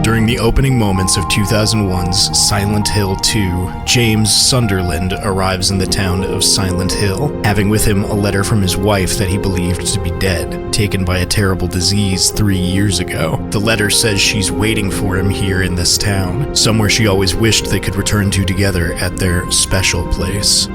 During the opening moments of 2001's Silent Hill 2, James Sunderland arrives in the town of Silent Hill, having with him a letter from his wife that he believed to be dead, taken by a terrible disease 3 years ago. The letter says she's waiting for him here in this town, somewhere she always wished they could return to together at their special place.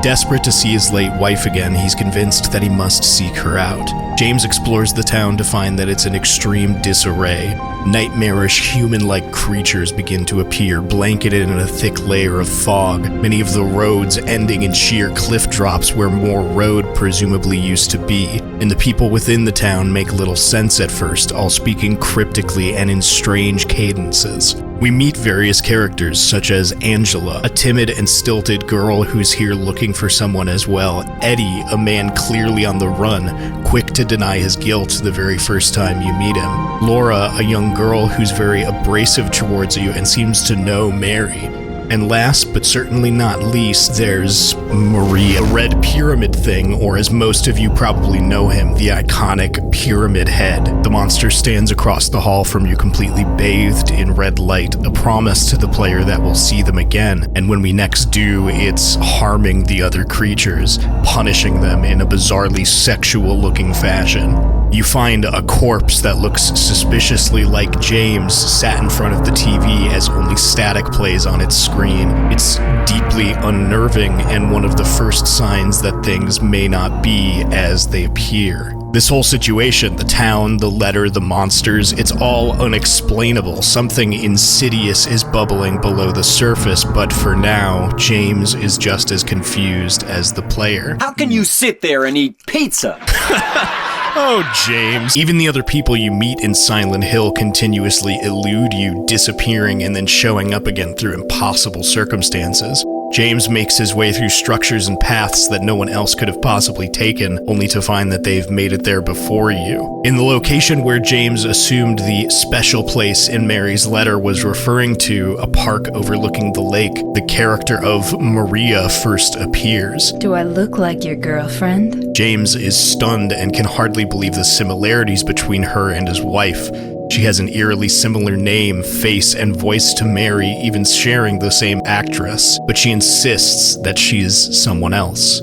Desperate to see his late wife again, he's convinced that he must seek her out. James explores the town to find that it's in extreme disarray. Nightmarish, human-like creatures begin to appear, blanketed in a thick layer of fog, many of the roads ending in sheer cliff drops where more road presumably used to be. And the people within the town make little sense at first, all speaking cryptically and in strange cadences. We meet various characters, such as Angela, a timid and stilted girl who's here looking for someone as well, Eddie, a man clearly on the run, quick to deny his guilt the very first time you meet him, Laura, a young girl who's very abrasive towards you and seems to know Mary. And last, but certainly not least, there's Maria, the red pyramid thing, or as most of you probably know him, the iconic Pyramid Head. The monster stands across the hall from you, completely bathed in red light, a promise to the player that we'll see them again, and when we next do, it's harming the other creatures, punishing them in a bizarrely sexual-looking fashion. You find a corpse that looks suspiciously like James sat in front of the TV as only static plays on its screen. It's deeply unnerving and one of the first signs that things may not be as they appear. This whole situation, the town, the letter, the monsters, it's all unexplainable. Something insidious is bubbling below the surface, but for now, James is just as confused as the player. How can you sit there and eat pizza? Oh, James. Even the other people you meet in Silent Hill continuously elude you, disappearing and then showing up again through impossible circumstances. James makes his way through structures and paths that no one else could have possibly taken, only to find that they've made it there before you. In the location where James assumed the special place in Mary's letter was referring to, a park overlooking the lake, the character of Maria first appears. Do I look like your girlfriend? James is stunned and can hardly believe the similarities between her and his wife. She has an eerily similar name, face, and voice to Mary, even sharing the same actress, but she insists that she's someone else.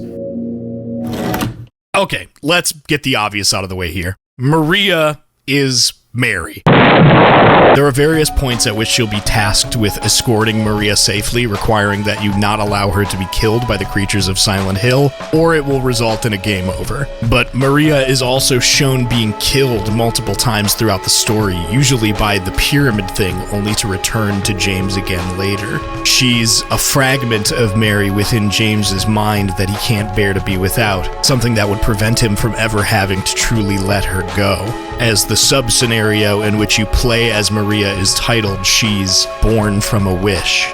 Okay, let's get the obvious out of the way here. Maria is Mary. There are various points at which she'll be tasked with escorting Maria safely, requiring that you not allow her to be killed by the creatures of Silent Hill, or it will result in a game over. But Maria is also shown being killed multiple times throughout the story, usually by the pyramid thing, only to return to James again later. She's a fragment of Mary within James's mind that he can't bear to be without, something that would prevent him from ever having to truly let her go. As the sub-scenario in which you play as Maria is titled, she's born from a wish.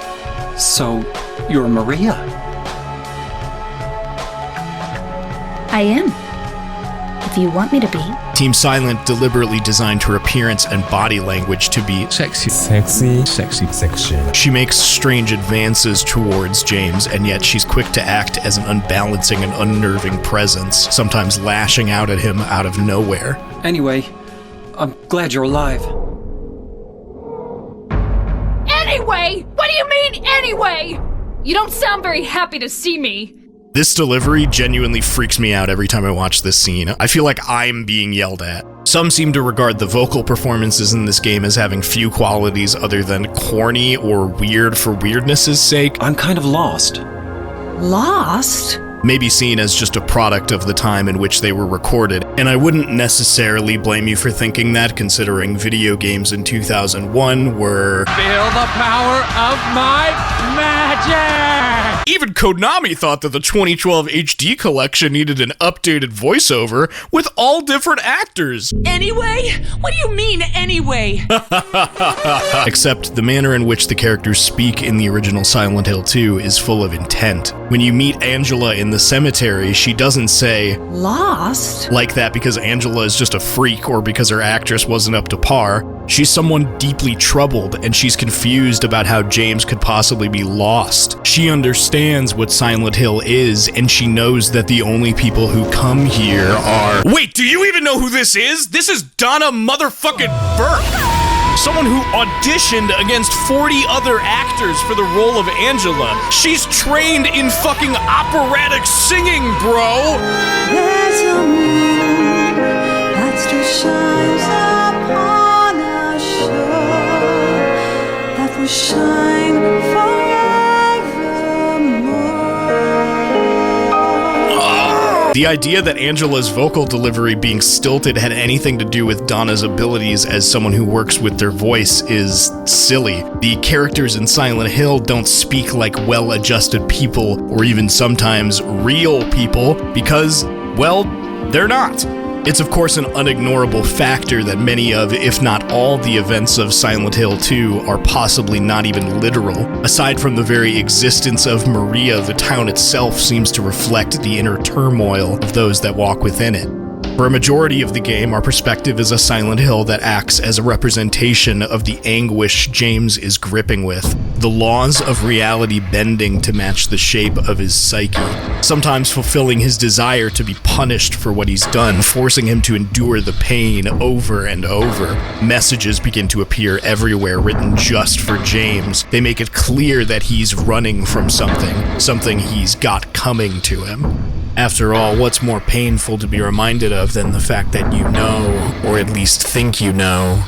So, you're Maria? I am. If you want me to be. Team Silent deliberately designed her appearance and body language to be sexy. She makes strange advances towards James, and yet she's quick to act as an unbalancing and unnerving presence, sometimes lashing out at him out of nowhere. Anyway, I'm glad you're alive. Anyway? What do you mean, anyway? You don't sound very happy to see me. This delivery genuinely freaks me out every time I watch this scene. I feel like I'm being yelled at. Some seem to regard the vocal performances in this game as having few qualities other than corny or weird for weirdness' sake. I'm kind of lost. Lost? Maybe seen as just a product of the time in which they were recorded, and I wouldn't necessarily blame you for thinking that, considering video games in 2001 were... Feel the power of my magic! Even Konami thought that the 2012 HD collection needed an updated voiceover with all different actors. Anyway? What do you mean, anyway? Except the manner in which the characters speak in the original Silent Hill 2 is full of intent. When you meet Angela in in the cemetery, she doesn't say, Lost? like that because Angela is just a freak or because her actress wasn't up to par. She's someone deeply troubled, and she's confused about how James could possibly be lost. She understands what Silent Hill is, and she knows that the only people who come here are— Wait, do you even know who this is? This is Donna motherfucking Burke! Someone who auditioned against 40 other actors for the role of Angela. She's trained in fucking operatic singing, bro! There's a moon that still shines upon our shore, that will shine forevermore. The idea that Angela's vocal delivery being stilted had anything to do with Donna's abilities as someone who works with their voice is silly. The characters in Silent Hill don't speak like well-adjusted people or even sometimes real people because, well, they're not. It's of course an unignorable factor that many of, if not all, the events of Silent Hill 2 are possibly not even literal. Aside from the very existence of Maria, the town itself seems to reflect the inner turmoil of those that walk within it. For a majority of the game, our perspective is a Silent Hill that acts as a representation of the anguish James is gripping with, the laws of reality bending to match the shape of his psyche, sometimes fulfilling his desire to be punished for what he's done, forcing him to endure the pain over and over. Messages begin to appear everywhere, written just for James. They make it clear that he's running from something he's got coming to him. After all, what's more painful to be reminded of than the fact that you know, or at least think you know,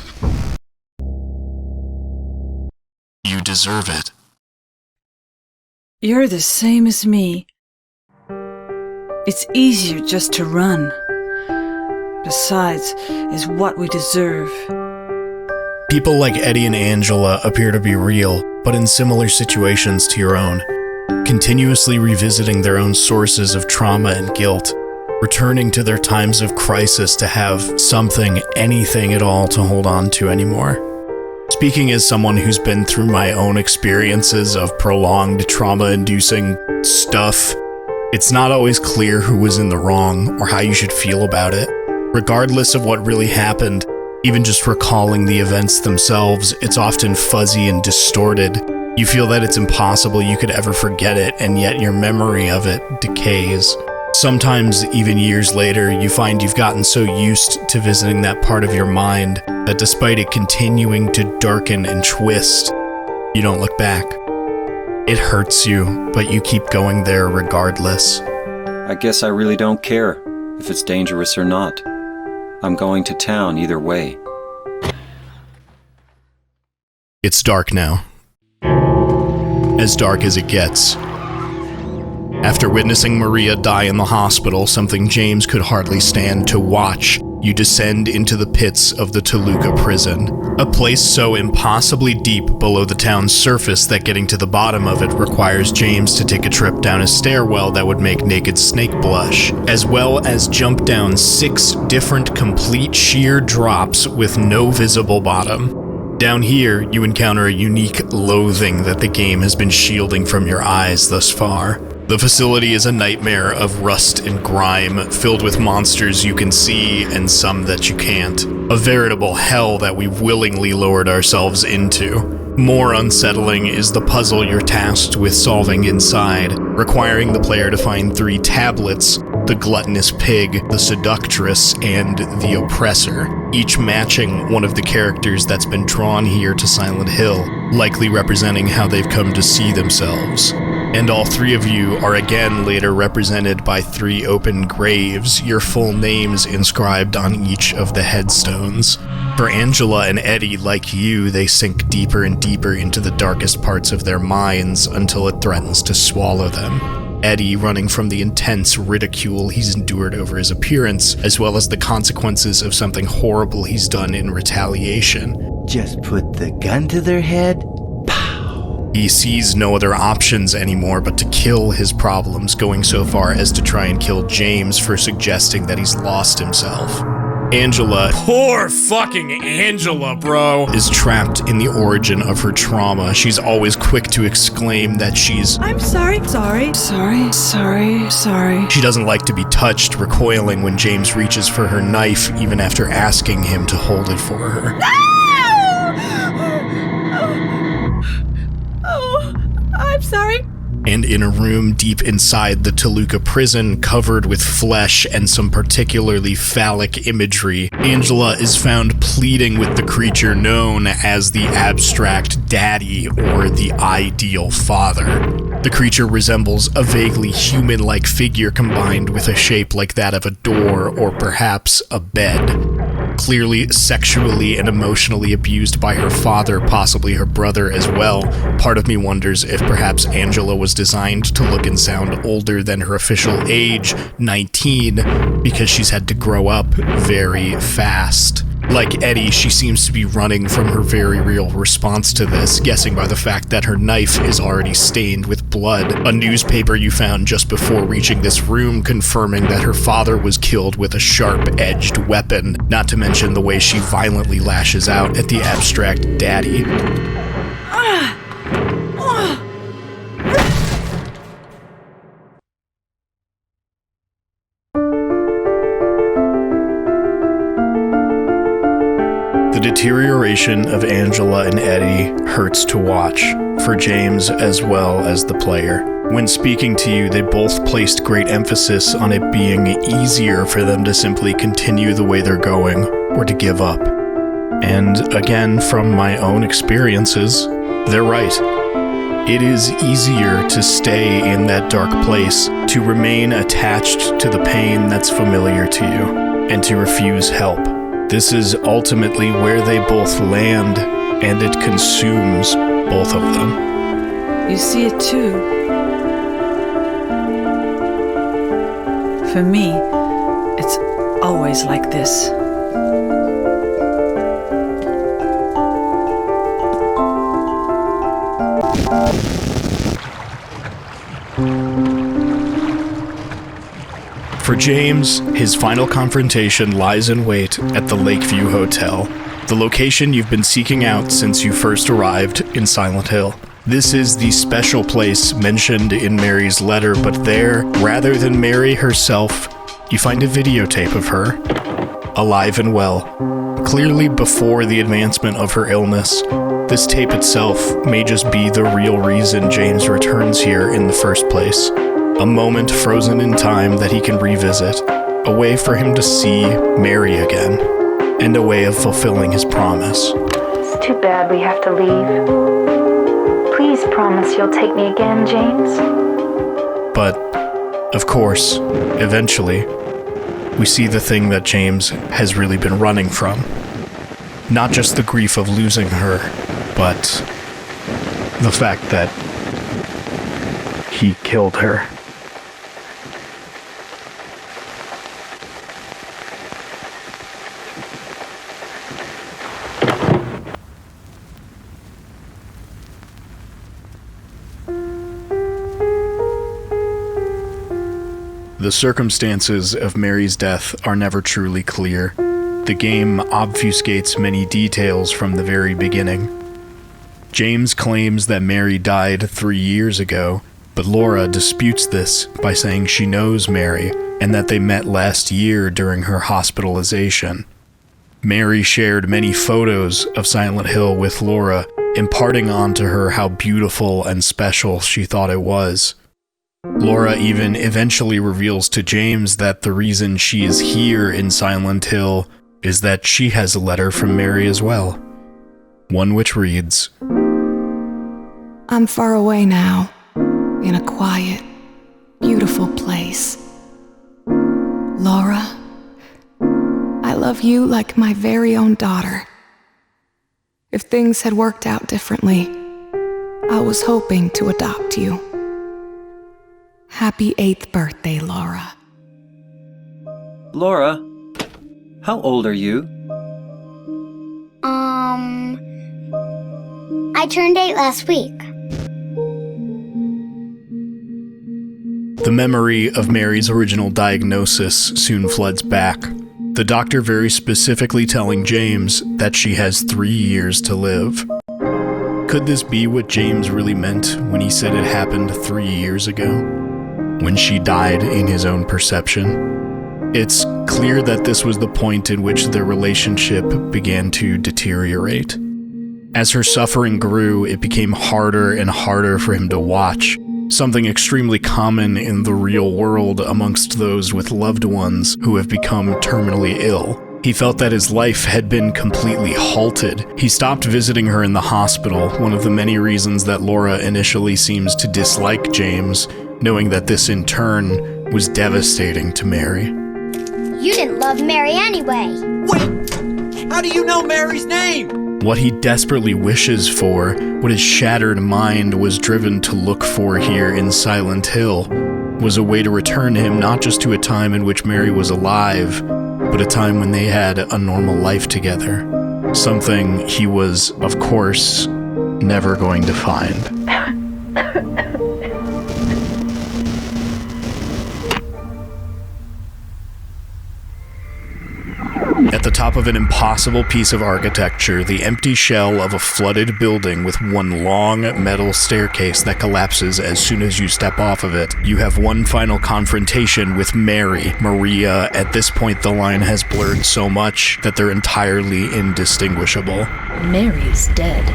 you deserve it. You're the same as me. It's easier just to run. Besides, is what we deserve. People like Eddie and Angela appear to be real, but in similar situations to your own, continuously revisiting their own sources of trauma and guilt, returning to their times of crisis to have something, anything at all to hold on to anymore. Speaking as someone who's been through my own experiences of prolonged trauma-inducing stuff, it's not always clear who was in the wrong or how you should feel about it. Regardless of what really happened, even just recalling the events themselves, it's often fuzzy and distorted. You feel that it's impossible you could ever forget it, and yet your memory of it decays. Sometimes, even years later, you find you've gotten so used to visiting that part of your mind that despite it continuing to darken and twist, you don't look back. It hurts you, but you keep going there regardless. I guess I really don't care if it's dangerous or not. I'm going to town either way. It's dark now. As dark as it gets. After witnessing Maria die in the hospital, something James could hardly stand to watch, you descend into the pits of the Toluca prison, a place so impossibly deep below the town's surface that getting to the bottom of it requires James to take a trip down a stairwell that would make naked Snake blush, as well as jump down 6 different complete sheer drops with no visible bottom. Down here, you encounter a unique loathing that the game has been shielding from your eyes thus far. The facility is a nightmare of rust and grime, filled with monsters you can see and some that you can't. A veritable hell that we've willingly lowered ourselves into. More unsettling is the puzzle you're tasked with solving inside, requiring the player to find 3 tablets: the gluttonous pig, the seductress, and the oppressor, each matching one of the characters that's been drawn here to Silent Hill, likely representing how they've come to see themselves. And all 3 of you are again later represented by 3 open graves, your full names inscribed on each of the headstones. For Angela and Eddie, like you, they sink deeper and deeper into the darkest parts of their minds until it threatens to swallow them. Eddie running from the intense ridicule he's endured over his appearance, as well as the consequences of something horrible he's done in retaliation. Just put the gun to their head. He sees no other options anymore but to kill his problems, going so far as to try and kill James for suggesting that he's lost himself. Angela, poor fucking Angela, bro, is trapped in the origin of her trauma. She's always quick to exclaim that I'm sorry. She doesn't like to be touched, recoiling when James reaches for her knife, even after asking him to hold it for her. Oh, I'm sorry. And in a room deep inside the Toluca prison, covered with flesh and some particularly phallic imagery, Angela is found pleading with the creature known as the abstract daddy, or the ideal father. The creature resembles a vaguely human-like figure combined with a shape like that of a door or perhaps a bed. Clearly sexually and emotionally abused by her father, possibly her brother as well, part of me wonders if perhaps Angela was designed to look and sound older than her official age, 19, because she's had to grow up very fast. Like Eddie, she seems to be running from her very real response to this, guessing by the fact that her knife is already stained with blood. A newspaper you found just before reaching this room confirming that her father was killed with a sharp-edged weapon, not to mention the way she violently lashes out at the abstract daddy. The deterioration of Angela and Eddie hurts to watch, for James as well as the player. When speaking to you, they both placed great emphasis on it being easier for them to simply continue the way they're going, or to give up. And again, from my own experiences, they're right. It is easier to stay in that dark place, to remain attached to the pain that's familiar to you, and to refuse help. This is ultimately where they both land, and it consumes both of them. You see it too. For me, it's always like this. For James, his final confrontation lies in wait at the Lakeview Hotel, the location you've been seeking out since you first arrived in Silent Hill. This is the special place mentioned in Mary's letter, but there, rather than Mary herself, you find a videotape of her, alive and well, clearly before the advancement of her illness. This tape itself may just be the real reason James returns here in the first place. A moment frozen in time that he can revisit, a way for him to see Mary again, and a way of fulfilling his promise. It's too bad we have to leave. Please promise you'll take me again, James. But, of course, eventually, we see the thing that James has really been running from. Not just the grief of losing her, but the fact that he killed her. The circumstances of Mary's death are never truly clear. The game obfuscates many details from the very beginning. James claims that Mary died 3 years ago, but Laura disputes this by saying she knows Mary and that they met last year during her hospitalization. Mary shared many photos of Silent Hill with Laura, imparting onto her how beautiful and special she thought it was. Laura even eventually reveals to James that the reason she is here in Silent Hill is that she has a letter from Mary as well. One which reads, I'm far away now, in a quiet, beautiful place. Laura, I love you like my very own daughter. If things had worked out differently, I was hoping to adopt you. Happy 8th birthday, Laura. Laura, how old are you? I turned 8 last week. The memory of Mary's original diagnosis soon floods back. the doctor very specifically telling James that she has 3 years to live. Could this be what James really meant when he said it happened 3 years ago? When she died in his own perception? It's clear that this was the point in which their relationship began to deteriorate. As her suffering grew, it became harder and harder for him to watch, something extremely common in the real world amongst those with loved ones who have become terminally ill. He felt that his life had been completely halted. He stopped visiting her in the hospital, one of the many reasons that Laura initially seems to dislike James, knowing that this in turn was devastating to Mary. You didn't love Mary anyway. Wait! How do you know Mary's name? What he desperately wishes for, what his shattered mind was driven to look for here in Silent Hill, was a way to return him not just to a time in which Mary was alive, but a time when they had a normal life together. Something he was, of course, never going to find. At the top of an impossible piece of architecture, the empty shell of a flooded building with one long metal staircase that collapses as soon as you step off of it, you have one final confrontation with Mary. Maria, at this point the line has blurred so much that they're entirely indistinguishable. Mary's dead.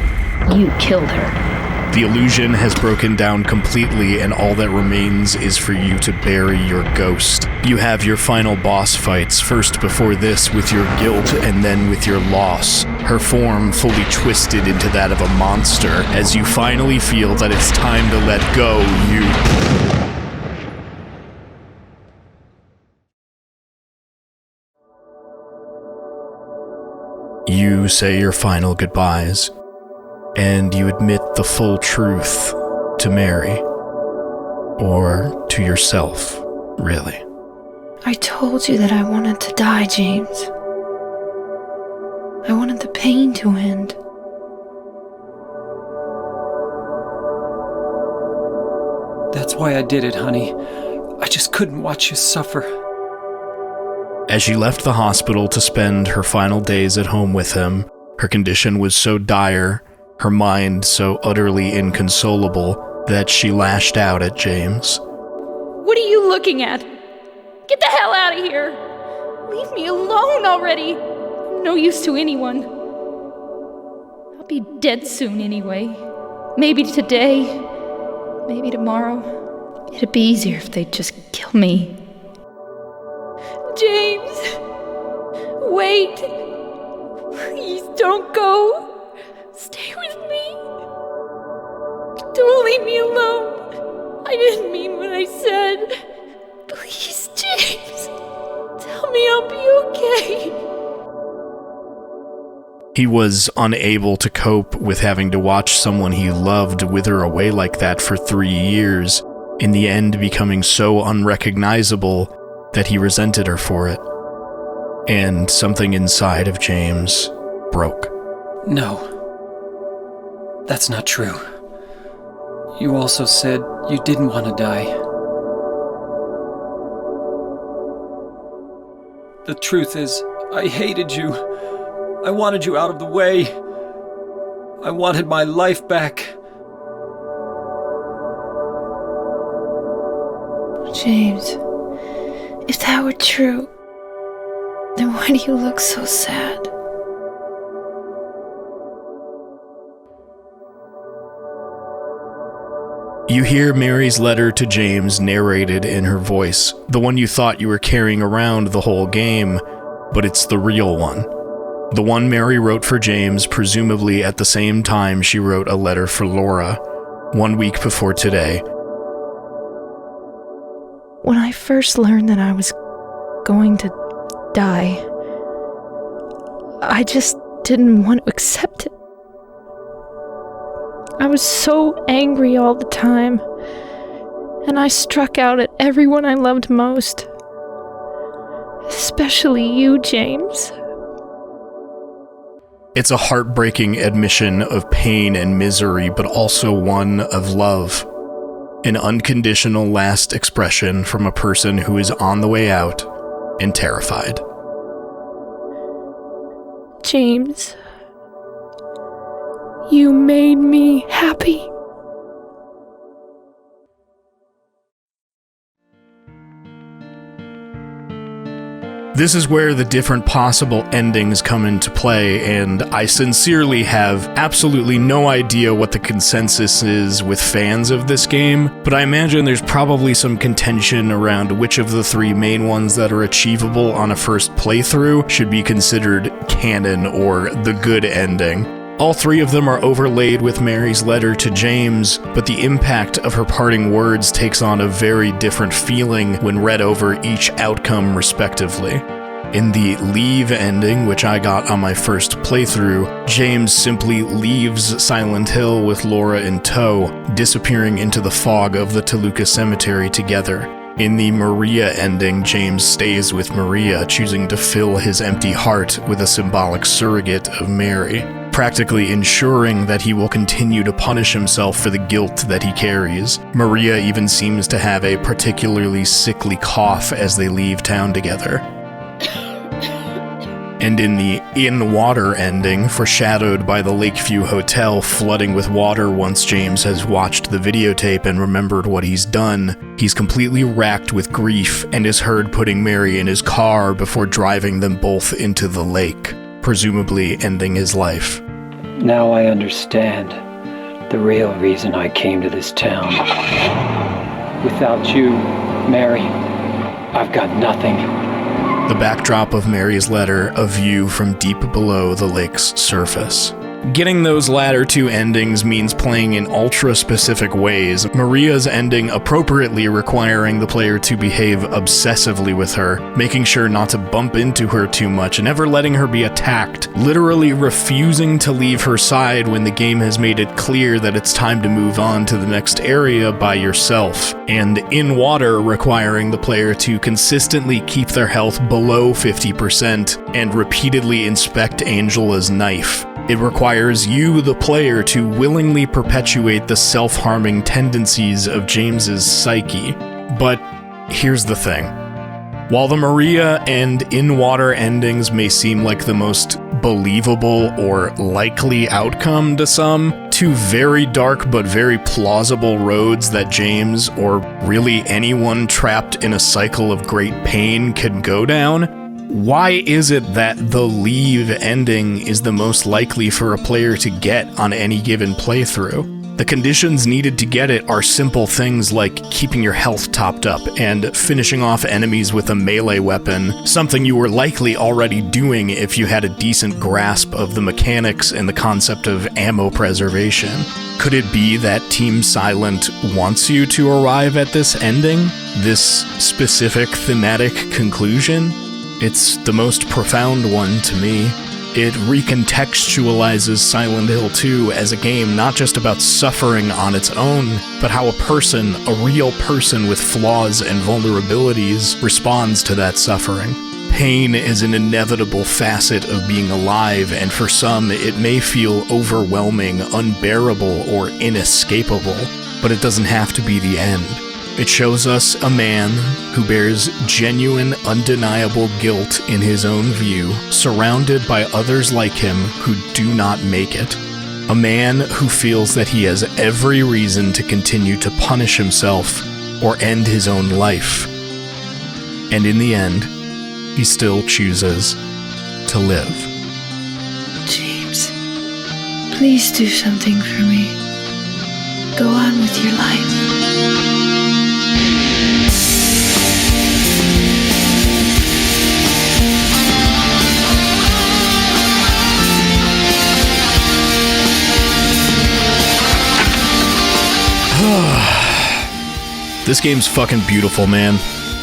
You killed her. The illusion has broken down completely, and all that remains is for you to bury your ghost. You have your final boss fights, first before this with your guilt and then with your loss. Her form fully twisted into that of a monster, as you finally feel that it's time to let go, You say your final goodbyes, and you admit the full truth to Mary. Or to yourself, really. I told you that I wanted to die, James. I wanted the pain to end. That's why I did it, honey. I just couldn't watch you suffer. As she left the hospital to spend her final days at home with him, her condition was so dire, her mind so utterly inconsolable, that she lashed out at James. What are you looking at? Get the hell out of here! Leave me alone already! I'm no use to anyone. I'll be dead soon anyway. Maybe today, maybe tomorrow. It'd be easier if they'd just kill me. James! Wait! Please don't go! Stay with me! Don't leave me alone! I didn't mean what I said! Please, James! Tell me I'll be okay! He was unable to cope with having to watch someone he loved wither away like that for 3 years, in the end becoming so unrecognizable that he resented her for it. And something inside of James broke. No. That's not true. You also said you didn't want to die. The truth is, I hated you. I wanted you out of the way. I wanted my life back. James, if that were true, then why do you look so sad? You hear Mary's letter to James narrated in her voice, the one you thought you were carrying around the whole game, but it's the real one. The one Mary wrote for James, presumably at the same time she wrote a letter for Laura, 1 week before today. When I first learned that I was going to die, I just didn't want to accept it. I was so angry all the time, and I struck out at everyone I loved most. Especially you, James. It's a heartbreaking admission of pain and misery, but also one of love. An unconditional last expression from a person who is on the way out and terrified. James, you made me happy. This is where the different possible endings come into play, and I sincerely have absolutely no idea what the consensus is with fans of this game, but I imagine there's probably some contention around which of the three main ones that are achievable on a first playthrough should be considered canon or the good ending. All three of them are overlaid with Mary's letter to James, but the impact of her parting words takes on a very different feeling when read over each outcome respectively. In the leave ending, which I got on my first playthrough, James simply leaves Silent Hill with Laura in tow, disappearing into the fog of the Toluca Cemetery together. In the Maria ending, James stays with Maria, choosing to fill his empty heart with a symbolic surrogate of Mary, practically ensuring that he will continue to punish himself for the guilt that he carries. Maria even seems to have a particularly sickly cough as they leave town together. And in the in-water ending, foreshadowed by the Lakeview Hotel flooding with water once James has watched the videotape and remembered what he's done, he's completely racked with grief and is heard putting Mary in his car before driving them both into the lake, presumably ending his life. Now I understand the real reason I came to this town. Without you, Mary, I've got nothing. The backdrop of Mary's letter, a view from deep below the lake's surface. Getting those latter two endings means playing in ultra-specific ways, Maria's ending appropriately requiring the player to behave obsessively with her, making sure not to bump into her too much, and never letting her be attacked, literally refusing to leave her side when the game has made it clear that it's time to move on to the next area by yourself, and in water requiring the player to consistently keep their health below 50% and repeatedly inspect Angela's knife. It requires you, the player, to willingly perpetuate the self-harming tendencies of James's psyche. But here's the thing. While the Maria and in-water endings may seem like the most believable or likely outcome to some, two very dark but very plausible roads that James, or really anyone trapped in a cycle of great pain, can go down, why is it that the leave ending is the most likely for a player to get on any given playthrough? The conditions needed to get it are simple things like keeping your health topped up and finishing off enemies with a melee weapon, something you were likely already doing if you had a decent grasp of the mechanics and the concept of ammo preservation. Could it be that Team Silent wants you to arrive at this ending? This specific thematic conclusion? It's the most profound one to me. It recontextualizes Silent Hill 2 as a game not just about suffering on its own, but how a person, a real person with flaws and vulnerabilities, responds to that suffering. Pain is an inevitable facet of being alive, and for some it may feel overwhelming, unbearable, or inescapable, but it doesn't have to be the end. It shows us a man who bears genuine, undeniable guilt in his own view, surrounded by others like him who do not make it. A man who feels that he has every reason to continue to punish himself or end his own life. And in the end, he still chooses to live. James, please do something for me. Go on with your life. This game's fucking beautiful, man.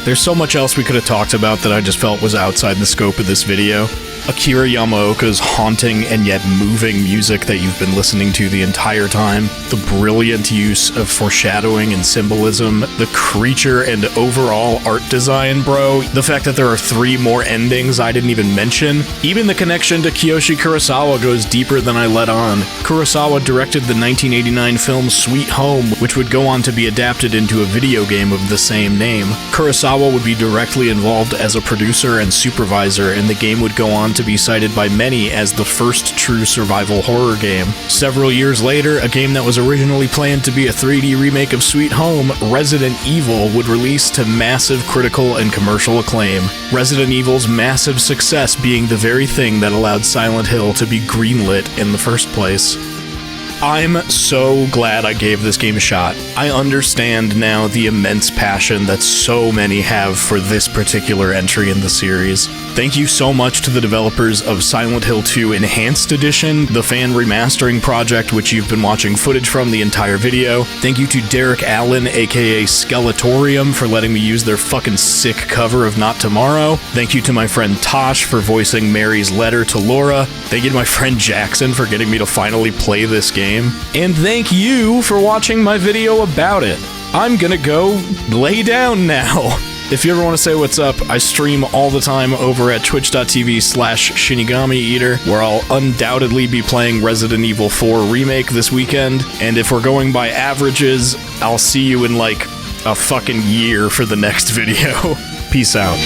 There's so much else we could have talked about that I just felt was outside the scope of this video. Akira Yamaoka's haunting and yet moving music that you've been listening to the entire time, the brilliant use of foreshadowing and symbolism, the creature and overall art design, bro, the fact that there are 3 more endings I didn't even mention, even the connection to Kiyoshi Kurosawa goes deeper than I let on. Kurosawa directed the 1989 film Sweet Home, which would go on to be adapted into a video game of the same name. Kurosawa would be directly involved as a producer and supervisor, and the game would go on to be cited by many as the first true survival horror game. Several years later, a game that was originally planned to be a 3D remake of Sweet Home, Resident Evil, would release to massive critical and commercial acclaim. Resident Evil's massive success being the very thing that allowed Silent Hill to be greenlit in the first place. I'm so glad I gave this game a shot. I understand now the immense passion that so many have for this particular entry in the series. Thank you so much to the developers of Silent Hill 2 Enhanced Edition, the fan remastering project which you've been watching footage from the entire video. Thank you to Derek Allen, aka SKELETORIUM, for letting me use their fucking sick cover of Not Tomorrow. Thank you to my friend Tosh for voicing Mary's letter to Laura. Thank you to my friend Jackson for getting me to finally play this game. And thank you for watching my video about it. I'm gonna go lay down now. If you ever want to say what's up, I stream all the time over at twitch.tv/SHINIGAMIEATER, where I'll undoubtedly be playing Resident Evil 4 Remake this weekend, and if we're going by averages, I'll see you in like a fucking year for the next video. Peace out.